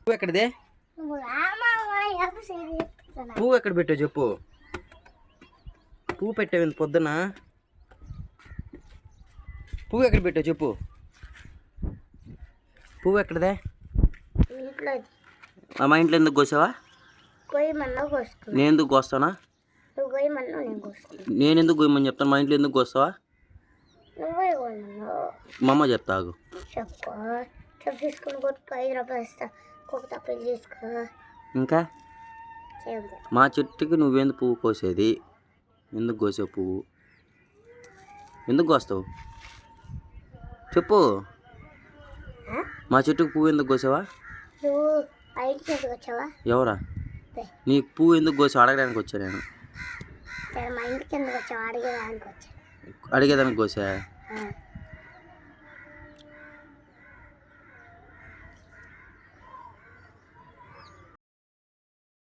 పువ్వు ఎక్కడిదే? పువ్వు ఎక్కడ పెట్టావు చెప్పు. పువ్వు పెట్టావు పొద్దున. పువ్వు ఎక్కడ పెట్టావు చెప్పు. పువ్వు ఎక్కడదే? మా ఇంట్లో ఎందుకు కోసావా? నేను ఎందుకు కోస్తానా? నేను ఎందుకు కోయమని చెప్తాను? మా ఇంట్లో ఎందుకు కోస్తావా? మా అమ్మ చెప్తా ఆగు. ఇంకా మా చెట్టుకి నువ్వెందుకు పువ్వు కోసేది? ఎందుకు కోసావు పువ్వు? ఎందుకు కోస్తావు చెప్పు. మా చెట్టుకు పువ్వు ఎందుకు కోసావా? ఎవరా? నీకు పువ్వు ఎందుకు కోసావు అడగడానికి వచ్చా నేను. అడిగేదానికి కోసా.